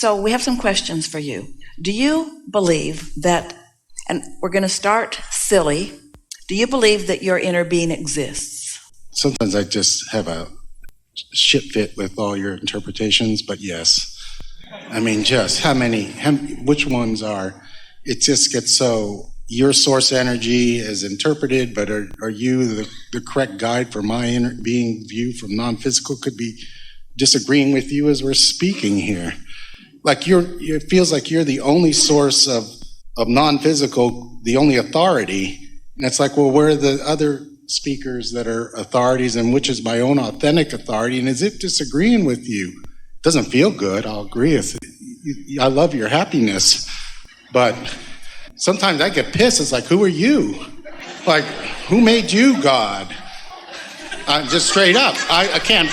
So we have some questions for you. Do you believe that, and we're going to start silly, do you believe that your inner being exists? Sometimes I just have a shit fit with all your interpretations, but yes. I mean, just which ones are, it just gets so, your source energy is interpreted, but are you the correct guide for my inner being view from non-physical? Could be disagreeing with you as we're speaking here. Like it feels like you're the only source of non-physical, the only authority. And it's like, well, where are the other speakers that are authorities, and which is my own authentic authority? And as if disagreeing with you doesn't feel good, I'll agree with it. I love your happiness, but sometimes I get pissed. It's like, who are you? Like, who made you God? Just straight up. I can't.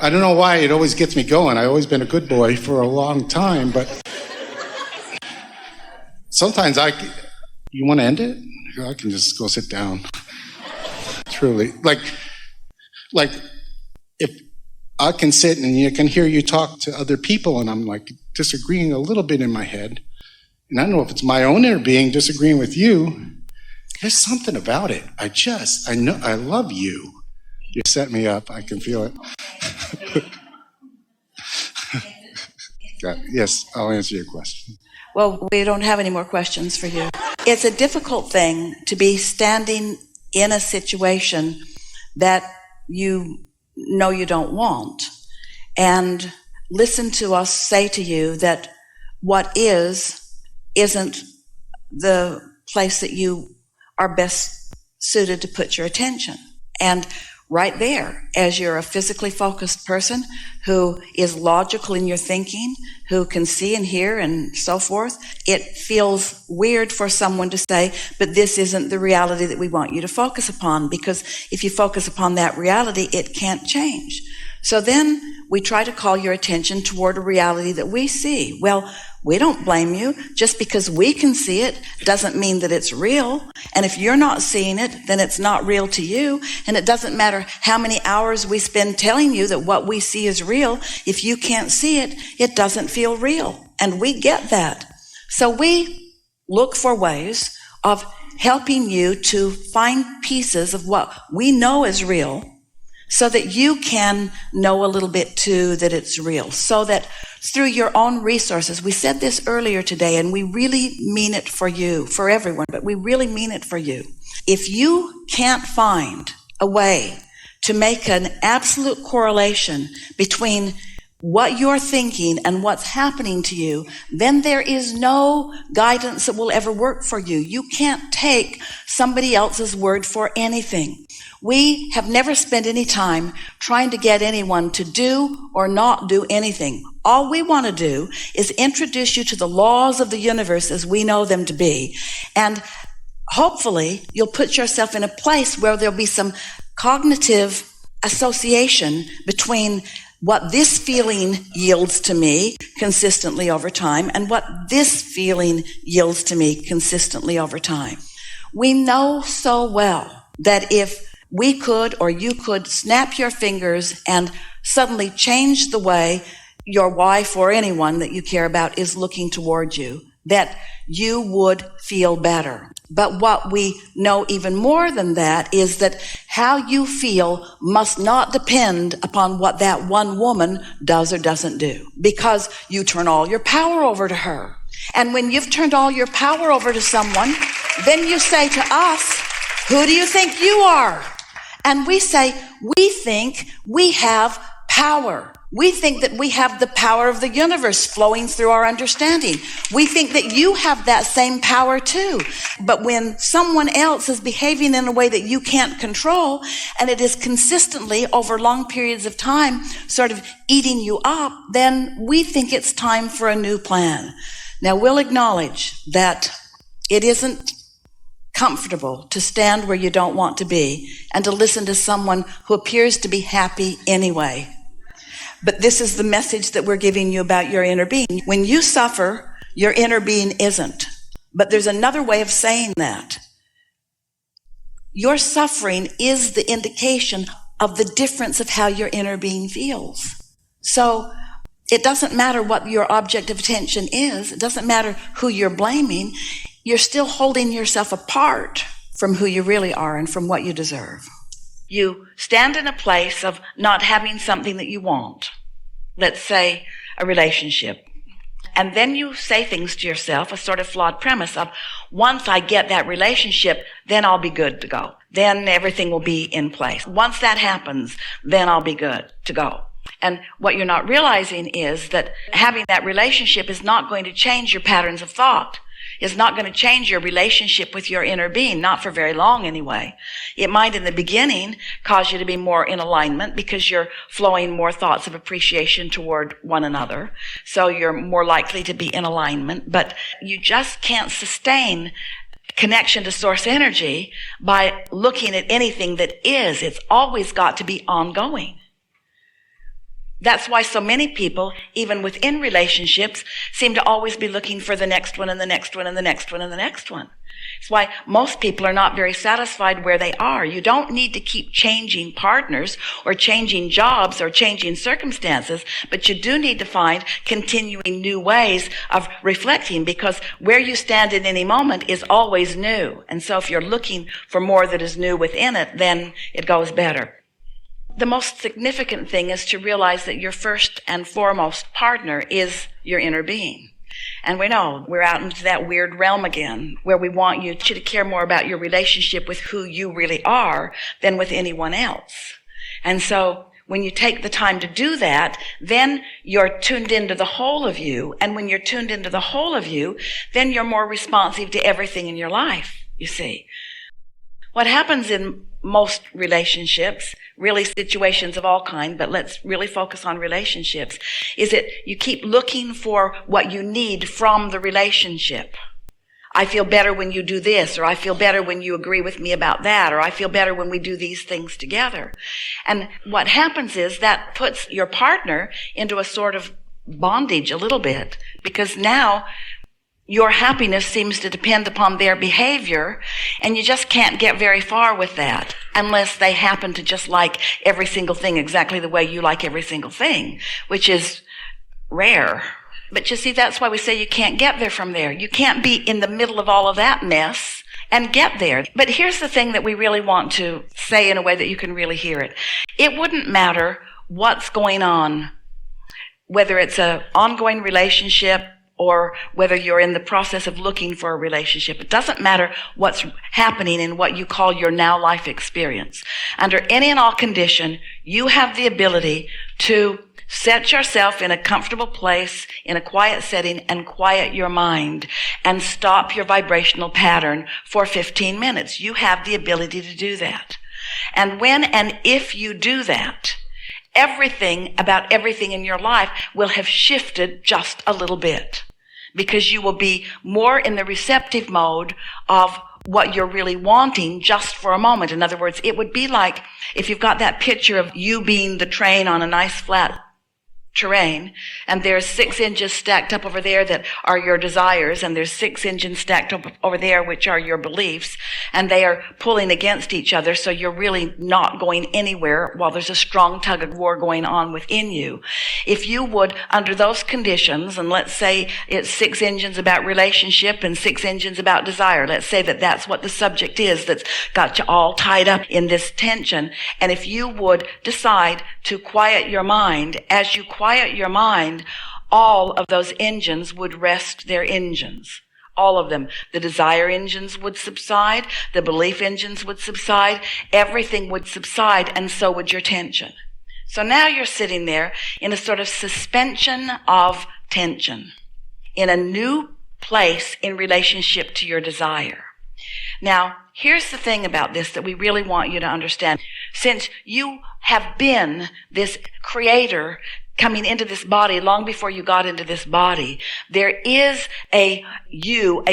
I don't know why it always gets me going. I've always been a good boy for a long time, but sometimes you want to end it? I can just go sit down. Truly. Like if I can sit and you can hear you talk to other people and I'm like disagreeing a little bit in my head, and I don't know if it's my own inner being disagreeing with you, there's something about it. I know I love you. You set me up, I can feel it. Yes, I'll answer your question. Well, we don't have any more questions for you. It's a difficult thing to be standing in a situation that you know you don't want, and listen to us say to you that what isn't the place that you are best suited to put your attention. And right there, as you're a physically focused person who is logical in your thinking, who can see and hear and so forth, it feels weird for someone to say, but this isn't the reality that we want you to focus upon, because if you focus upon that reality, it can't change. So then we try to call your attention toward a reality that we see. Well, we don't blame you. Just because we can see it doesn't mean that it's real. And if you're not seeing it, then it's not real to you. And it doesn't matter how many hours we spend telling you that what we see is real. If you can't see it, it doesn't feel real. And we get that. So we look for ways of helping you to find pieces of what we know is real, so that you can know a little bit too that it's real, so that through your own resources, we said this earlier today, and we really mean it for you, for everyone, but we really mean it for you. If you can't find a way to make an absolute correlation between what you're thinking and what's happening to you, then there is no guidance that will ever work for you. You can't take somebody else's word for anything. We have never spent any time trying to get anyone to do or not do anything. All we want to do is introduce you to the laws of the universe as we know them to be. And hopefully you'll put yourself in a place where there'll be some cognitive association between what this feeling yields to me consistently over time and what this feeling yields to me consistently over time. We know so well that if we could, or you could, snap your fingers and suddenly change the way your wife or anyone that you care about is looking toward you, that you would feel better. But what we know even more than that is that how you feel must not depend upon what that one woman does or doesn't do, because you turn all your power over to her. And when you've turned all your power over to someone, then you say to us, who do you think you are? And we say, we think we have power. We think that we have the power of the universe flowing through our understanding. We think that you have that same power too. But when someone else is behaving in a way that you can't control, and it is consistently over long periods of time sort of eating you up, then we think it's time for a new plan. Now, we'll acknowledge that it isn't comfortable to stand where you don't want to be and to listen to someone who appears to be happy anyway. But this is the message that we're giving you about your inner being. When you suffer, your inner being isn't. But there's another way of saying that. Your suffering is the indication of the difference of how your inner being feels. So It doesn't matter what your object of attention is. It doesn't matter who you're blaming. You're still holding yourself apart from who you really are and from what you deserve. You stand in a place of not having something that you want. Let's say a relationship. And then you say things to yourself, a sort of flawed premise of, once I get that relationship, then I'll be good to go. Then everything will be in place. Once that happens, then I'll be good to go. And what you're not realizing is that having that relationship is not going to change your patterns of thought. It's not going to change your relationship with your inner being, not for very long anyway. It might in the beginning cause you to be more in alignment because you're flowing more thoughts of appreciation toward one another. So you're more likely to be in alignment, but you just can't sustain connection to source energy by looking at anything that is. It's always got to be ongoing. That's why so many people, even within relationships, seem to always be looking for the next one and the next one and the next one and the next one. It's why most people are not very satisfied where they are. You don't need to keep changing partners or changing jobs or changing circumstances, but you do need to find continuing new ways of reflecting, because where you stand in any moment is always new. And so if you're looking for more that is new within it, then it goes better. The most significant thing is to realize that your first and foremost partner is your inner being. And we know we're out into that weird realm again, where we want you to care more about your relationship with who you really are than with anyone else. And so when you take the time to do that, then you're tuned into the whole of you. And when you're tuned into the whole of you, then you're more responsive to everything in your life, you see. What happens in most relationships, really situations of all kind, but let's really focus on relationships, is that you keep looking for what you need from the relationship. I feel better when you do this, or I feel better when you agree with me about that, or I feel better when we do these things together. And what happens is that puts your partner into a sort of bondage a little bit, because now your happiness seems to depend upon their behavior, and you just can't get very far with that unless they happen to just like every single thing exactly the way you like every single thing, which is rare. But you see, that's why we say you can't get there from there. You can't be in the middle of all of that mess and get there. But here's the thing that we really want to say in a way that you can really hear it. It wouldn't matter what's going on, whether it's an ongoing relationship or whether you're in the process of looking for a relationship. It doesn't matter what's happening in what you call your now life experience. Under any and all condition, you have the ability to set yourself in a comfortable place, in a quiet setting, and quiet your mind and stop your vibrational pattern for 15 minutes. You have the ability to do that. And when and if you do that, everything about everything in your life will have shifted just a little bit, because you will be more in the receptive mode of what you're really wanting just for a moment. In other words, it would be like if you've got that picture of you being the train on a nice flat terrain, and there's 6 engines stacked up over there that are your desires, and there's 6 engines stacked up over there which are your beliefs, and they are pulling against each other, so you're really not going anywhere while there's a strong tug of war going on within you. If you would, under those conditions, and let's say it's 6 engines about relationship and 6 engines about desire, let's say that that's what the subject is that's got you all tied up in this tension, and if you would decide to quiet your mind, as you quiet your mind, all of those engines would rest their engines. All of them. The desire engines would subside. The belief engines would subside. Everything would subside, and so would your tension. So now you're sitting there in a sort of suspension of tension, in a new place in relationship to your desire. Now, here's the thing about this that we really want you to understand. Since you have been this creator coming into this body long before you got into this body, there is a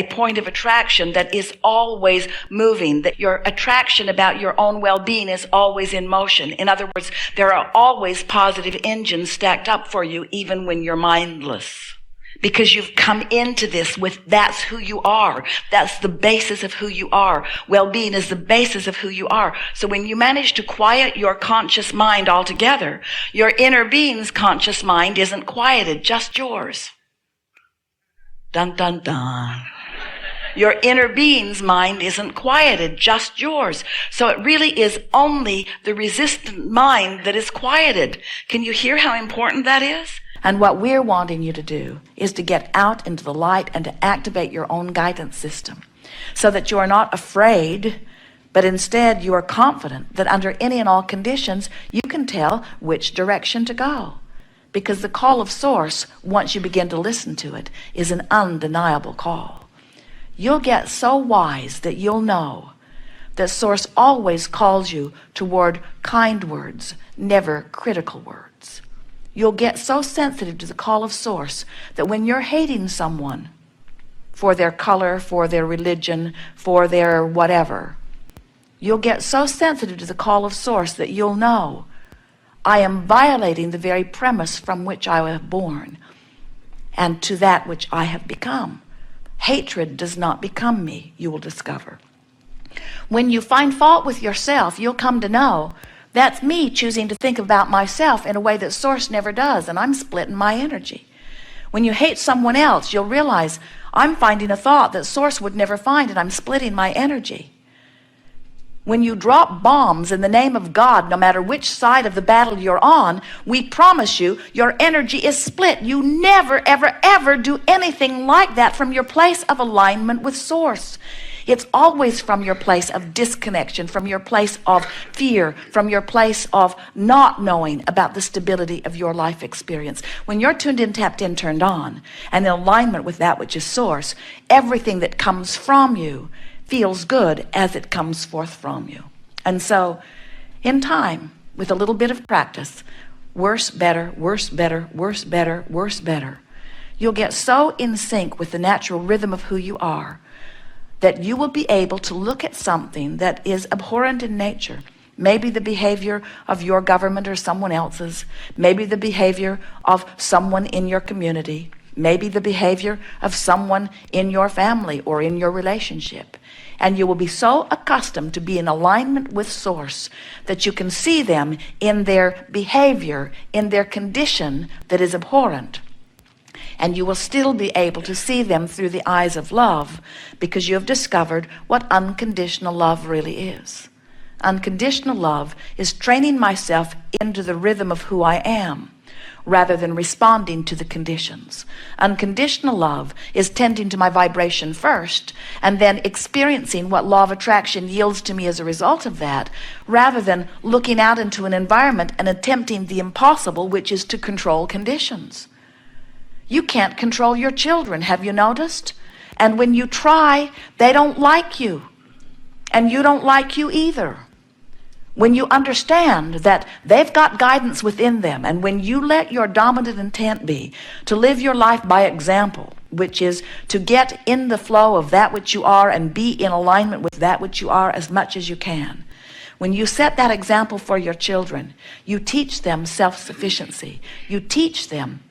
point of attraction that is always moving, that your attraction about your own well-being is always in motion. In other words, there are always positive engines stacked up for you even when you're mindless. because you've come into this with that's who you are. That's the basis of who you are. Well-being is the basis of who you are. So when you manage to quiet your conscious mind altogether, your inner being's conscious mind isn't quieted, just yours. Dun, dun, dun. Your inner being's mind isn't quieted, just yours. So it really is only the resistant mind that is quieted. Can you hear how important that is? And what we're wanting you to do is to get out into the light and to activate your own guidance system so that you are not afraid, but instead you are confident that under any and all conditions, you can tell which direction to go. Because the call of Source, once you begin to listen to it, is an undeniable call. You'll get so wise that you'll know that Source always calls you toward kind words, never critical words. You'll get so sensitive to the call of Source that when you're hating someone for their color, for their religion, for their whatever, you'll get so sensitive to the call of Source that you'll know, I am violating the very premise from which I was born and to that which I have become. Hatred does not become me, you will discover. When you find fault with yourself, you'll come to know that's me choosing to think about myself in a way that Source never does, and I'm splitting my energy. When you hate someone else, you'll realize I'm finding a thought that Source would never find, and I'm splitting my energy. When you drop bombs in the name of God, no matter which side of the battle you're on, we promise you your energy is split. You never, ever, ever do anything like that from your place of alignment with Source. It's always from your place of disconnection, from your place of fear, from your place of not knowing about the stability of your life experience. When you're tuned in, tapped in, turned on, and in alignment with that which is Source, everything that comes from you feels good as it comes forth from you. And so, in time, with a little bit of practice, worse, better, worse, better, worse, better, worse, better, you'll get so in sync with the natural rhythm of who you are that you will be able to look at something that is abhorrent in nature, maybe the behavior of your government or someone else's, maybe the behavior of someone in your community, maybe the behavior of someone in your family or in your relationship. And you will be so accustomed to be in alignment with Source that you can see them in their behavior, in their condition that is abhorrent. And you will still be able to see them through the eyes of love because you have discovered what unconditional love really is. Unconditional love is training myself into the rhythm of who I am rather than responding to the conditions. Unconditional love is tending to my vibration first and then experiencing what law of attraction yields to me as a result of that, rather than looking out into an environment and attempting the impossible, which is to control conditions. You can't control your children, have you noticed? And when you try, they don't like you. And you don't like you either. When you understand that they've got guidance within them, and when you let your dominant intent be to live your life by example, which is to get in the flow of that which you are and be in alignment with that which you are as much as you can. When you set that example for your children, you teach them self-sufficiency. You teach them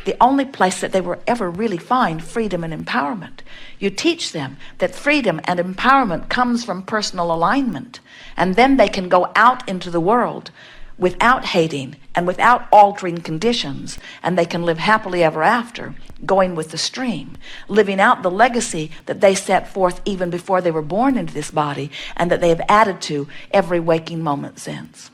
the only place that they will ever really find freedom and empowerment. You teach them that freedom and empowerment comes from personal alignment, and then they can go out into the world without hating and without altering conditions, and they can live happily ever after, going with the stream, living out the legacy that they set forth even before they were born into this body, and that they have added to every waking moment since.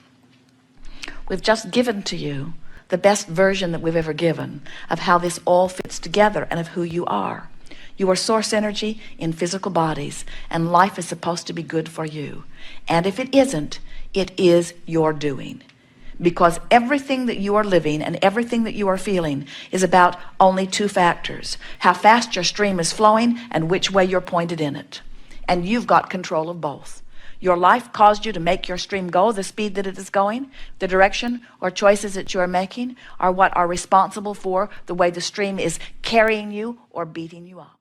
We've just given to you the best version that we've ever given of how this all fits together and of who you are. You are Source energy in physical bodies, and life is supposed to be good for you. And if it isn't, it is your doing. Because everything that you are living and everything that you are feeling is about only two factors: how fast your stream is flowing and which way you're pointed in it. And you've got control of both. Your life caused you to make your stream go the speed that it is going. The direction or choices that you are making are what are responsible for the way the stream is carrying you or beating you up.